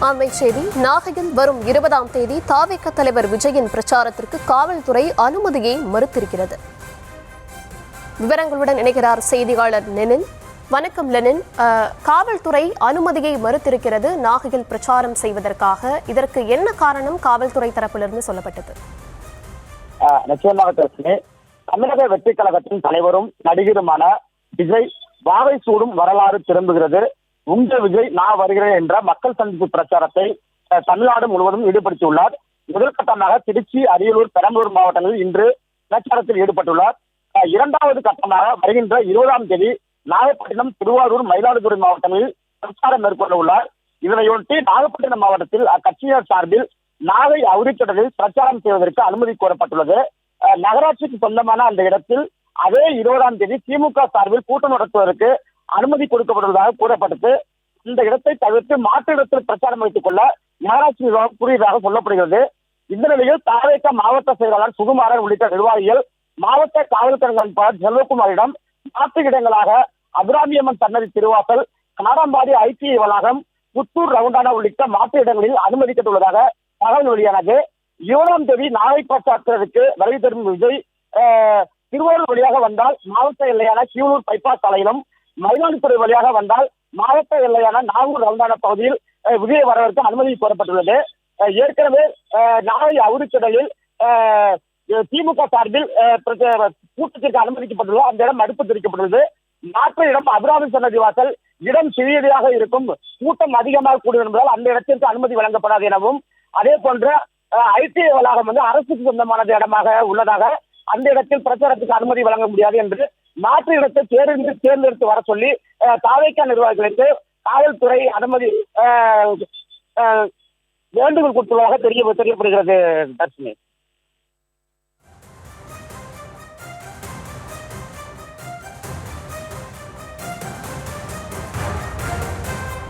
அண்மை செய்தி. நாகையில் வரும் 20ஆம் தேதி தாவேக தலைவர் விஜயின் பிரச்சாரத்திற்கு காவல்துறை அனுமதியை மறுத்திருக்கிறது. விவரங்களுடன் இணைகிறார் செய்தியாளர் லெனின். வணக்கம் லெனின். காவல்துறை அனுமதியை மறுத்திருக்கிறது நாகையில் பிரச்சாரம் செய்வதற்காக. இதற்கு என்ன காரணம் காவல்துறை தரப்பிலிருந்து சொல்லப்பட்டது? நிச்சயமாக தமிழக வெற்றி கழகத்தின் தலைவரும் நடிகருமான விஜய் வாகை சூடும் வரலாறு திரும்புகிறது, உங்கள் விஜய் நான் வருகிறேன் என்ற மக்கள் சந்திப்பு பிரச்சாரத்தை தமிழ்நாடு முழுவதும் ஈடுபடுத்தியுள்ளார். முதல் கட்டமாக திருச்சி, அரியலூர், பெரம்பலூர் மாவட்டங்களில் இன்று பிரச்சாரத்தில் ஈடுபட்டுள்ளார். இரண்டாவது கட்டமாக வருகின்ற 20ஆம் தேதி நாகப்பட்டினம், திருவாரூர், மயிலாடுதுறை மாவட்டங்களில் பிரச்சாரம் மேற்கொள்ள உள்ளார். இதனையொட்டி நாகப்பட்டினம் மாவட்டத்தில் அக்கட்சியினர் சார்பில் நாகை அவுரிக்கடலில் பிரச்சாரம் செய்வதற்கு அனுமதி கோரப்பட்டுள்ளது. நகராட்சிக்கு சொந்தமான அந்த இடத்தில் அதே 20ஆம் தேதி திமுக சார்பில் கூட்டம் நடத்துவதற்கு அனுமதி கொடுக்கப்பட்டுள்ளதாக கூறப்பட்டது. இந்த இடத்தை தவிர்த்து மாற்று இடத்தில் பிரச்சாரம் வைத்துக் கொள்ள நகராட்சி நிர்வாகம் கூறியதாக சொல்லப்படுகிறது. இந்த நிலையில் தாவேக மாவட்ட செயலாளர் சுகுமாரன் உள்ளிட்ட நிர்வாகிகள் மாவட்ட காவல் கண்காணிப்பாளர் செல்வகுமாரிடம் மாற்று இடங்களாக அபிராமியம்மன் சன்னதி திருவாசல், கனாரம்பாடி ஐடிஐ வளாகம், புத்தூர் ரவுண்டானா உள்ளிட்ட மாற்று இடங்களில் அனுமதிக்கப்பட்டுள்ளதாக தகவல் வெளியானது. 20ஆம் தேதி நாகை பிரச்சாரத்திற்கு வருகை தரும் விஜய் திருவாரூர் வழியாக வந்தால் மாவட்ட எல்லையான கீவளூர் பைபாஸ் சாலையிலும், மயிலாடுதுறை வழியாக வந்தால் மாவட்ட எல்லையான நாகூர் ரவுண்டான பகுதியில் விஜய் வரவிற்கு அனுமதி கோரப்பட்டுள்ளது. ஏற்கனவே நாகை அவுரிக்கடலில் திமுக சார்பில் கூட்டத்திற்கு அனுமதிக்கப்பட்டுள்ளது. அந்த இடம் அடுப்பு தெரிவிக்கப்பட்டுள்ளது. மாற்று இடம் அபிராமி சன்னதி வாசல், இடம் சிறியதாக இருக்கும், கூட்டம் அதிகமாக கூடும் என்பதால் அந்த இடத்திற்கு அனுமதி வழங்கப்படாது எனவும், அதே போன்ற ஐடிஐ வளாகம் அரசுக்கு சொந்தமானது இடமாக உள்ளதாக அந்த இடத்தில் பிரச்சாரத்துக்கு அனுமதி வழங்க முடியாது என்று மாற்று இடத்தை தேர்ந்தெடுத்து வர சொல்லி தாவேக நிர்வாகிகளுக்கு காவல்துறை அனுமதி வேண்டுகோள் கொடுத்துள்ளதாக தெரியப்படுகிறது. தர்ஷினி.